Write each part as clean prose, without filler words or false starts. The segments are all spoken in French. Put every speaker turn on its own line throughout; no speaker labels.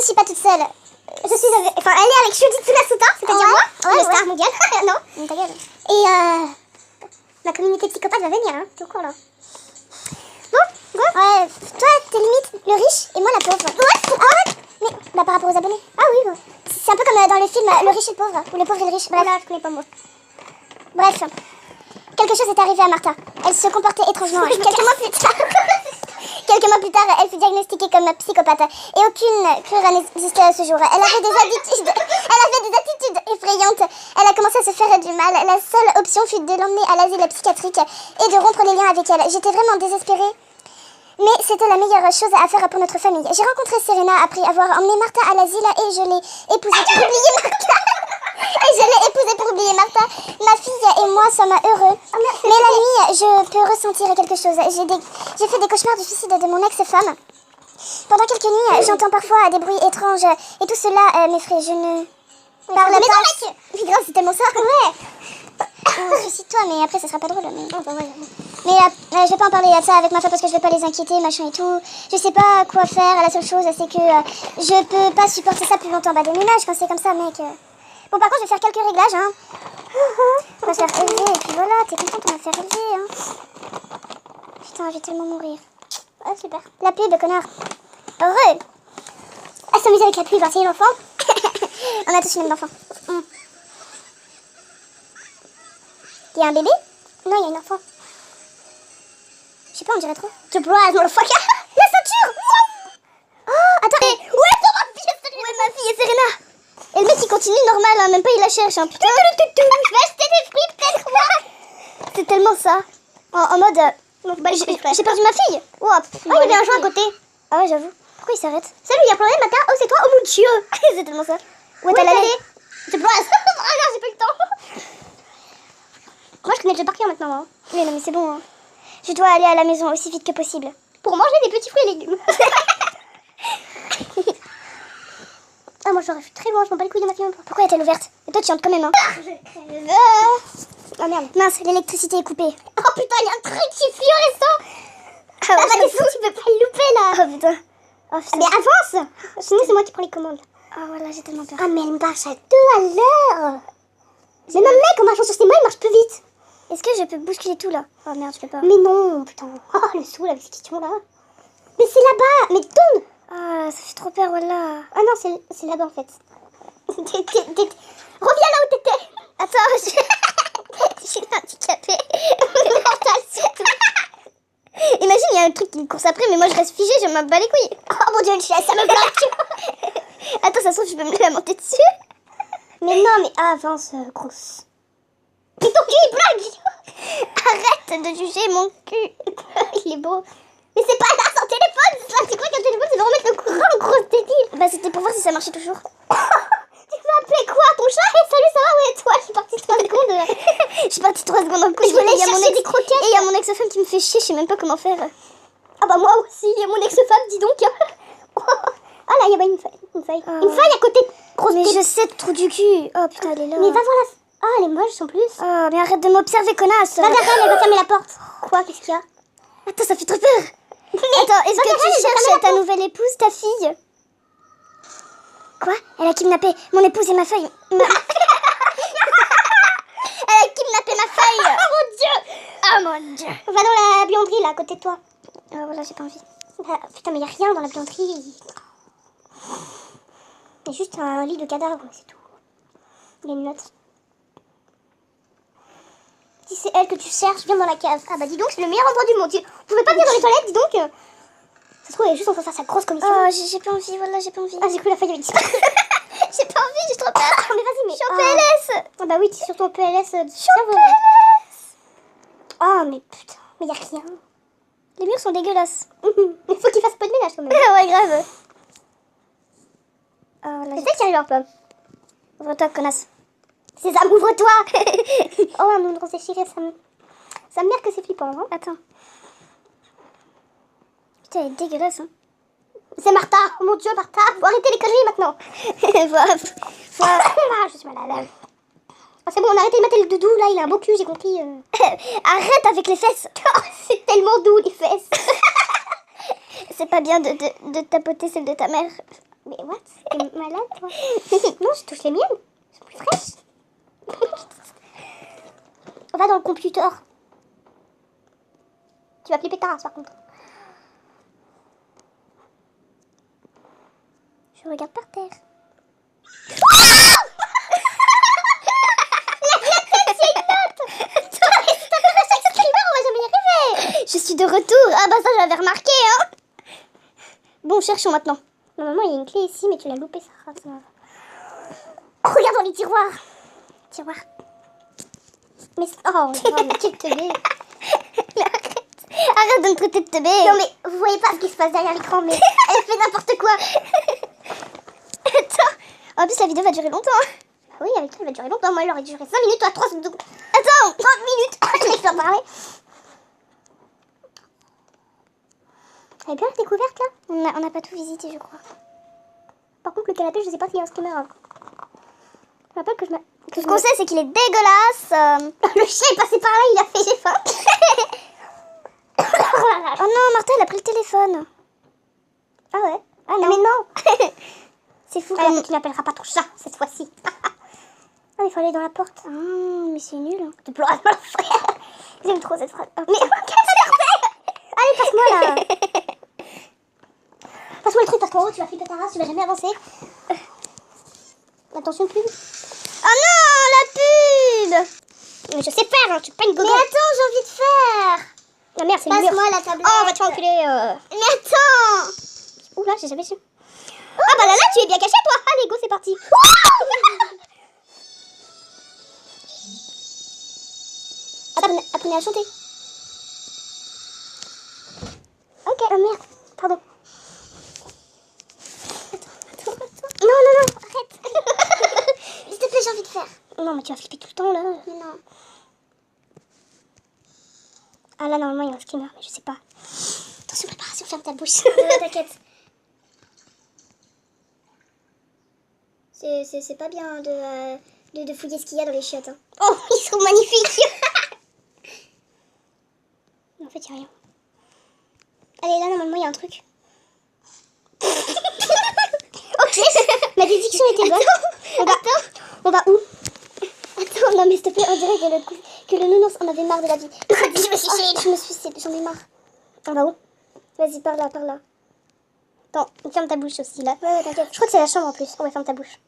suis pas toute seule. Elle est avec Judith Tsunasuta, c'est-à-dire moi, le star mondial. Non, ta gueule. Et la communauté psychopathe va venir, hein. T'es au courant là. Bon, ouais, toi, t'es limite le riche et moi la pauvre. Ouais, mais bah, par rapport aux abonnés. Ah oui, ouais. C'est un peu comme dans le film Le riche et le pauvre, ou le pauvre et le riche. Bref, là, je connais pas moi. Bref, quelque chose est arrivé à Martha. Elle se comportait étrangement. Quelques mois plus tard, elle fut diagnostiquée comme psychopathe et aucune cure n'a existé à ce jour. Elle avait des attitudes effrayantes. Elle a commencé à se faire du mal. La seule option fut de l'emmener à l'asile psychiatrique et de rompre les liens avec elle. J'étais vraiment désespérée. Mais c'était la meilleure chose à faire pour notre famille. J'ai rencontré Serena après avoir emmené Martha à l'asile et je l'ai épousée pour oublier Martha. Ma fille et moi sommes heureux. Mais la nuit, je peux ressentir quelque chose. J'ai fait des cauchemars du suicide de mon ex-femme. Pendant quelques nuits, j'entends parfois des bruits étranges et tout cela m'effraie. Je ne parle pas. Mais grave, c'est tellement ça. Ouais. Suicide-toi, mais après, ça sera pas drôle. Mais je vais pas en parler à ça avec ma femme parce que je vais pas les inquiéter, machin et tout. Je sais pas quoi faire. La seule chose, c'est que je peux pas supporter ça plus longtemps. Bah, déménage quand c'est comme ça, mec. Bon, par contre, je vais faire quelques réglages, hein. On va faire élever, et puis voilà, t'es contente, on va faire élever, hein. Putain, je vais tellement mourir. Ah, super. La pub, connard. Heureux. Elle s'amuse avec la pub, hein, c'est l'enfant. On a tous une même d'enfant. Il y a un bébé? Non, il y a une enfant. Je sais pas, on dirait trop. Surprise, motherfucker. La ceinture. Oh, attends. Ouais, ma fille et Serena. Et le mec il continue normal, hein, même pas il la cherche, hein, putain. Je vais acheter des fruits peut-être, moi. C'est tellement ça. En mode, j'ai perdu ma fille. Oh, il y avait un joint à côté. Ah ouais, j'avoue. Pourquoi il s'arrête? Salut, il y a un problème, Mata. Oh, c'est toi, oh mon dieu. C'est tellement ça. Où est-elle allée? C'est pas. Ah non, j'ai pas eu le temps. Moi je connais déjà par cœur maintenant, hein. Oui, non mais c'est bon, hein. Je dois aller à la maison aussi vite que possible. Pour manger des petits fruits et légumes. Ah, moi j'aurais fait très loin, je m'en bats les couilles de ma fille. Pourquoi est-elle ouverte? Et toi tu entres quand même, hein? Oh merde, mince, l'électricité est coupée. Oh putain, il y a un truc qui est fluorescent. Ah ouais, tu peux pas le louper là. Oh putain. Oh, putain. Mais avance. Sinon c'est moi qui prends les commandes. Ah voilà, j'ai tellement peur. Ah mais elle marche à 2 à l'heure. Mais même mec, en marchant sur ses mains, il marche plus vite. Est-ce que je peux bousculer tout là? Oh merde, je peux pas. Mais non, putain. Oh le saoul avec ces questions là. Mais c'est là-bas, mais tourne. Ah, ça fait trop peur, voilà. Ah non, c'est là-bas en fait. Reviens là où t'étais. Attends, je suis handicapée. Imagine, il y a un truc qui me course après, mais moi je reste figée, je m'en bats les couilles. Oh mon dieu, une chaise, ça me bloque. Attends, ça se trouve, je peux me la monter dessus. Mais non, mais avance, grosse. Mais ton cul, il bloque. Arrête de juger mon cul. Il est beau. Mais c'est pas là, son téléphone, ça. Tu crois qu'un téléphone, c'est pour remettre le courant, grosse débile. Bah, c'était pour voir si ça marchait toujours. Tu vas appeler quoi, ton chat? Hey, salut, ça va? Ouais, toi, je suis partie 3 secondes. Je suis partie 3 secondes en couche. Je voulais chercher des croquettes. Et il y a mon ex-femme qui me fait chier, je sais même pas comment faire. Ah bah, moi aussi, il y a mon ex-femme, dis donc. Ah là, il y a une faille. Une faille à côté de grosse. Mais je sais, trou du cul. Oh putain, elle est là. Mais va voir la. Ah, elle est moche en plus. Oh, mais arrête de m'observer, connasse. Va derrière, elle va fermer la porte. Quoi, qu'est-ce qu'il y a? Attends, ça fait trop peur. Attends, est-ce que tu cherches ta nouvelle épouse, ta fille? Quoi? Elle a kidnappé mon épouse et ma fille. Elle a kidnappé ma fille. Oh mon dieu. Oh mon dieu. Va dans la buanderie là, à côté de toi. Oh voilà, j'ai pas envie. Ah, putain, mais y a rien dans la buanderie. Il y a juste un lit de cadavre, c'est tout. Il y a une note. Si c'est elle que tu cherches, viens dans la cave. Ah bah dis donc, c'est le meilleur endroit du monde. Vous pouvez pas venir dans les toilettes, dis donc. Ça se trouve, elle est juste en train de faire sa grosse commission. Oh, j'ai pas envie, voilà, j'ai pas envie. Ah, j'ai cru la faille avait disparu. J'ai pas envie, j'ai trop peur. Ah, mais vas-y, mais. Je suis en PLS. Ah bah oui, t'es sur ton PLS du cerveau. Oh, mais putain, mais y a rien. Les murs sont dégueulasses. Il faut qu'ils fassent pas de ménage quand même. Ouais, grave. Oh, là, c'est ça qui arrive en pomme. Ouvre-toi, connasse. C'est ça, ouvre-toi. Oh, un ouvre déchiré, ça me mère que c'est flippant, hein. Attends. Putain, elle est dégueulasse, hein. C'est Martha. Oh mon dieu, Martha. Faut arrêter les conneries maintenant. Ah, je suis malade. Oh, c'est bon, on a arrêté de mater le doudou, là, il a un beau cul, j'ai compris. Arrête avec les fesses. Oh, c'est tellement doux, les fesses. C'est pas bien de tapoter celle de ta mère.
Mais what? T'es malade, toi? Non, je touche les miennes. Elles sont plus fraîches. On va dans le computer. Tu vas flipper ta race, par contre. Je regarde par terre.
Je suis de retour. Ah bah ça j'avais remarqué hein. Bon cherchons maintenant.
Normalement il y a une clé ici mais tu l'as loupée ça. Oh, regarde dans les tiroirs. Tiroir. Mais oh mais quel teubé.
Arrête de me traiter de teubé.
Non mais vous voyez pas ce qui se passe derrière l'écran mais elle fait n'importe quoi.
Attends. En plus la vidéo va durer longtemps.
Oui avec toi elle va durer longtemps. Moi elle aurait duré 5 minutes toi 3 secondes.
Attends.
30 minutes. Je laisse en parler. Elle est bien la découverte là.
On n'a pas tout visité je crois.
Par contre le canapé je sais pas s'il y a un skimmer. Je me rappelle que je me...
Tout ce qu'on sait c'est qu'il est dégueulasse.
Le chien est passé par là, il a fait j'ai faim.
Oh non Martha elle a pris le téléphone.
Ah ouais.
Ah non.
Mais non.
C'est fou
Ah,
quand même.
tu n'appelleras pas ton chat cette fois-ci. Ah il faut aller dans la porte.
Ah, mais c'est nul. Hein.
Tu pleuras pas frère. J'aime trop cette phrase. Mais qu'est-ce que c'est? Allez passe-moi là. Passe-moi le truc parce qu'en haut tu vas flipper ta race, tu vas jamais avancer. Attention pub.
Oh non la pub.
Mais je sais faire, hein, tu es pas une gogo.
Mais attends j'ai envie de faire.
La merde c'est le mur.
Passe-moi la tablette.
Oh on va te faire enculer.
Mais attends.
Oula j'ai jamais su. Ah bah là tu es bien caché toi. Allez go c'est parti. Apprenez à chanter. Ok. Ah merde, pardon. Attends. Non, arrête.
S'il te plaît j'ai envie de faire.
Non mais tu vas flipper tout le temps là.
Mais non.
Ah là normalement il y a un skimmer mais je sais pas. Attention préparation, ferme ta bouche.
T'inquiète. C'est pas bien de fouiller ce qu'il y a dans les chiottes. Hein.
Oh ils sont magnifiques. En fait il n'y a rien. Allez là normalement il y a un truc. Ok. Ma déduction était bonne. On va où? Attends, non mais s'il te plaît, on dirait que le nounours en avait marre de la vie.
Je me suis chiée.
Je me suis j'en ai marre. On va où? Vas-y, par là. Attends, ferme ta bouche aussi là.
Ouais, t'inquiète.
Je crois que c'est la chambre en plus. Ouais, ferme ta bouche.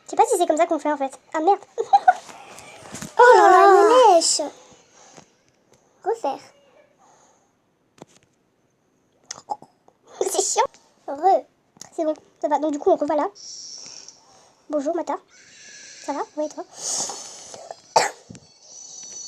Je sais pas si c'est comme ça qu'on fait en fait. Ah merde.
Oh là là, une lèche.
Refaire. C'est chiant. C'est bon, ça va. Donc du coup on revoit là. Bonjour Mata. Ça va? Oui et toi?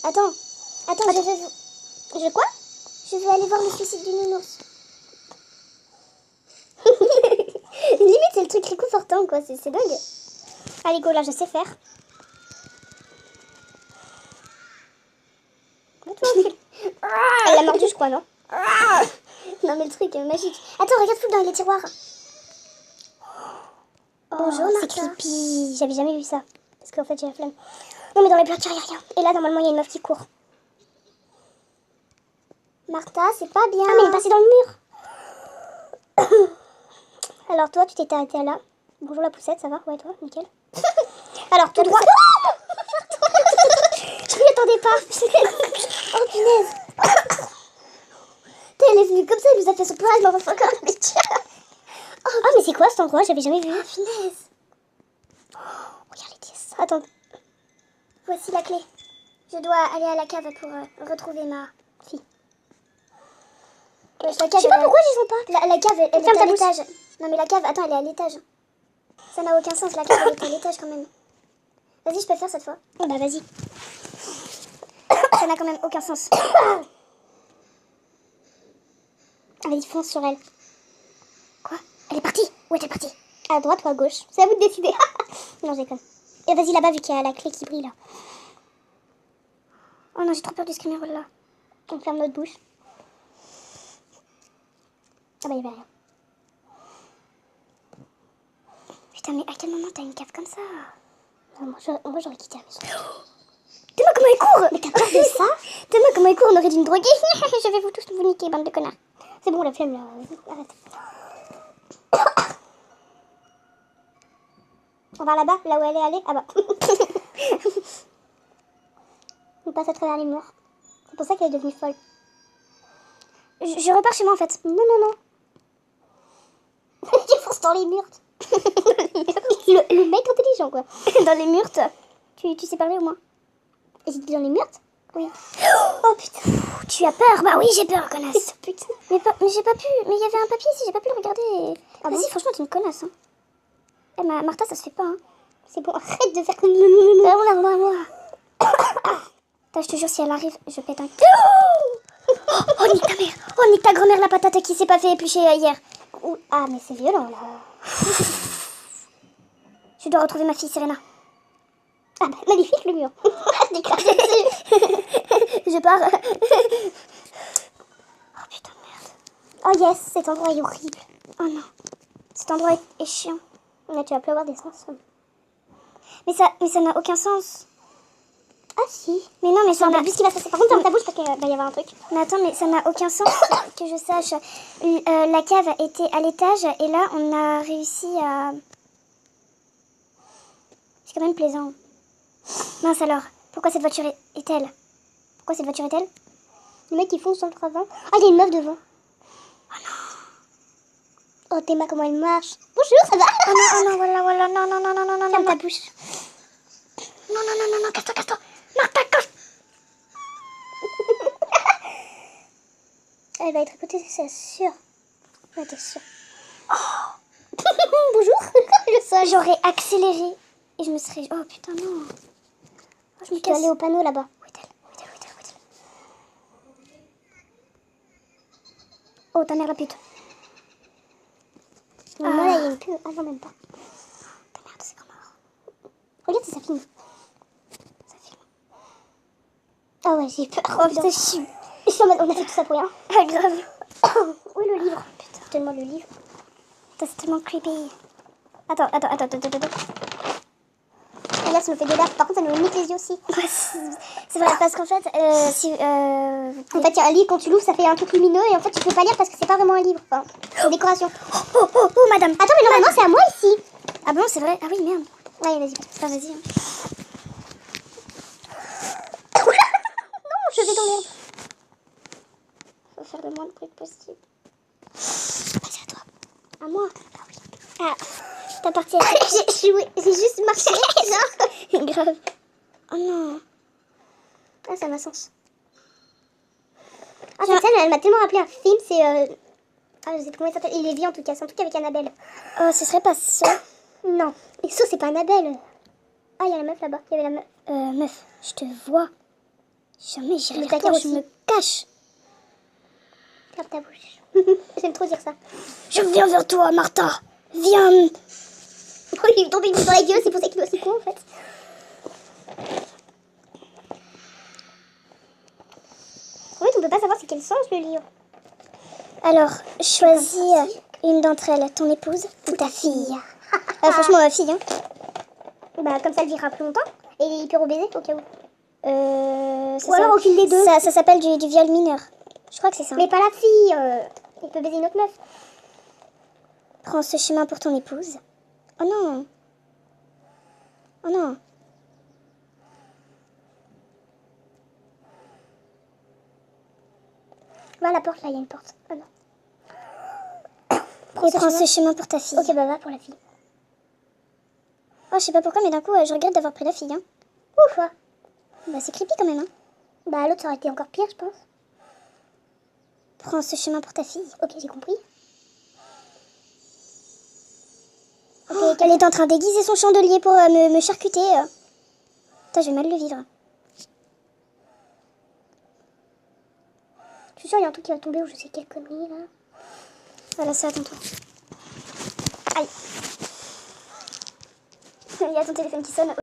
Attends, je vais...
Je quoi?
Je veux aller voir le suicide du nounours.
Limite c'est le truc réconfortant quoi, c'est dingue. Allez go là, je sais faire. Elle l'a mordu je crois, non?
Non mais le truc est magique. Attends, regarde fou dans les tiroirs. Bonjour
C'est
Martha.
creepy, j'avais jamais vu ça. Parce qu'en fait j'ai la flemme. Non mais dans les blocs il n'y a rien. Et là normalement il y a une meuf qui court.
Martha, c'est pas bien.
Ah mais elle est passée dans le mur. Alors toi tu t'es arrêtée là. Bonjour la poussette, ça va? Ouais toi, nickel. Alors tout droit. Je m'y attendais pas.
Oh punaise. Elle est venue comme ça, elle nous a fait surprise, mais on va encore la métier.
Ah mais c'est quoi cet endroit? J'avais jamais vu.
Oh punaise.
Regarde les pièces. Attends.
Voici la clé. Je dois aller à la cave pour retrouver ma fille. La cave,
Je sais pas pourquoi j'y sont pas.
La cave, elle est
Ferme
à
ta bouche.
l'étage. Non mais la cave, attends, elle est à l'étage. Ça n'a aucun sens, la cave, elle est à l'étage quand même. Vas-y, je peux le faire cette fois.
Oh bah vas-y.
Ça n'a quand même aucun sens.
Vas-y, fonce sur elle.
Quoi? Elle est partie? Où est-elle partie?
À droite ou à gauche? C'est à vous de décider. Non, je déconne. Et vas-y là-bas vu qu'il y a la clé qui brille là. Oh non, j'ai trop peur du screamer là. On ferme notre bouche. Ah bah il y avait rien. Putain mais à quel moment t'as une cave comme ça? Non, moi j'aurais quitté la maison.
Dis-moi comment elle court!
Mais t'as peur de ça?
Dis-moi comment elle court, on aurait dû me droguer.
Je vais vous tous vous niquer, bande de connards. C'est bon, la flemme là. Arrête. On va là-bas, là où elle est allée. Ah bah. On passe à travers les murs. C'est pour ça qu'elle est devenue folle.
Je repars chez moi en fait.
Non, non, non. Tu fonces dans les murs. le mec intelligent quoi.
Dans les myrtes.
Tu sais parler au moins. Et j'ai dit dans les murs.
Oui.
Oh putain.
Tu as peur? Bah oui, j'ai peur, connasse.
Putain.
Mais j'ai pas pu. Mais il y avait un papier ici, j'ai pas pu le regarder.
Ah bon?
Vas-y, franchement, t'es une connasse. Hein. Eh, Martha, ça se fait pas. Hein.
C'est bon, arrête de faire comme...
Putain, je te jure, si elle arrive, je pète un... Oh, nique ta mère. Oh, nique ta grand-mère, la patate qui s'est pas fait éplucher hier.
Ah, mais c'est violent, là.
Je dois retrouver ma fille, Serena.
Ah, bah, magnifique, le mur. Je déclare dessus.
Je pars. Oh, putain de merde.
Oh, yes, cet endroit est horrible.
Oh non. Cet endroit est chiant.
Là, tu vas plus avoir d'essence.
Mais ça n'a aucun sens.
Ah, si.
Mais non, mais ça n'a...
Vu ce qui va se passer. Par contre, ferme ta bouche parce qu'il va y avoir un truc.
Mais attends, mais ça n'a aucun sens que je sache. La cave était à l'étage et là, on a réussi à... C'est quand même plaisant. Mince alors, pourquoi cette voiture est-elle? Pourquoi cette voiture est-elle?
Le mec, il fonce dans le avant. Ah, il y a une meuf devant.
Oh non.
Oh, Théma, comment elle marche. Bonjour, ça va?
Oh non, oh non, voilà, non, non, non, non, non, non,
Ferme
non.
ta bouche.
Non, non, non, non, non, casse-toi. Martha, casse.
Elle va être écoutée, c'est sûr. Ouais, t'es sûr. Oh. Bonjour. Je sais.
J'aurais accéléré et je me serais... Oh putain, non. Oh, je me
Tu
casse.
vas aller au panneau là-bas.
Où est-elle? Oh, ta mère la pute.
Non, moi, là, il y a une pub. Ah, non, même pas.
Ta merde, c'est comme mort.
Regarde si ça filme.
Ça filme.
Ah ouais, j'ai peur.
Oh putain, je suis...
Je suis en mode, on a fait tout ça pour rien.
Ah, grave.
Où est le livre? Putain, donne-moi le livre.
Putain, c'est tellement creepy. Attends.
Regarde, ça me fait de l'air. Par contre, ça nous nique les yeux aussi.
Ouais, c'est vrai, parce qu'en fait, si...
En fait, il y a un livre, quand tu l'ouvres, ça fait un truc lumineux. Et en fait, tu peux pas lire parce que c'est pas vraiment un livre. Enfin, c'est une décoration.
Oh, madame.
Attends, mais normalement, c'est à moi ici.
Ah bon, c'est vrai? Ah oui, merde.
Ouais, vas-y.
Enfin, vas-y. Hein.
Non, je vais dans l'herbe. Faut faire le moins de bruit possible.
Vas-y, à toi.
À moi.
Ah oui.
Ah,
Ta partie
j'ai juste marché. Genre.
grave. Oh non.
Ah, ça m'a sens. Ah, cette scène, elle m'a tellement rappelé un film. C'est. Ah, je sais plus comment il s'appelle. Il est vieux en tout cas. C'est un truc avec Annabelle.
Oh, ce serait pas ça.
Non. Et ça, c'est pas Annabelle. Ah, il y a la meuf là-bas. Il y avait la meuf.
Meuf, je te vois. Jamais j'irai
Le
vers toi,
placard
je
aussi.
me cache.
Ferme ta bouche. J'aime trop dire ça.
Je viens vers toi, Martha. Viens.
Oh, il est tombé une dans la gueule. C'est pour ça qu'il est aussi con en fait. En fait, on peut pas savoir c'est quel sens le livre.
Alors, choisis une d'entre elles, ton épouse ou ta fille. Franchement, ma fille, hein.
Bah, comme ça, elle vivra plus longtemps. Et il peut rebaiser au cas où.
Ça
Ou alors aucune des deux.
Ça s'appelle du viol mineur. Je crois que c'est ça.
Mais pas la fille. Il peut baiser une autre meuf.
Prends ce chemin pour ton épouse. Oh non. Oh non.
Va à la porte, là, il y a une porte. Oh non.
Et prends ce chemin pour ta fille.
Ok, bah va pour la fille.
Oh, je sais pas pourquoi, mais d'un coup, je regrette d'avoir pris la fille, hein.
Ouf, ouais.
Bah, c'est creepy quand même, hein.
Bah l'autre, ça aurait été encore pire, je pense.
Prends ce chemin pour ta fille.
Ok, j'ai compris.
Oh, elle est en train d'aiguiser son chandelier pour me charcuter. Putain, je vais mal le vivre.
Je suis sûre, il y a un truc qui va tomber ou je sais quelle connerie, là.
Voilà, c'est à ton tour.
Aïe.
Il y a ton téléphone qui sonne.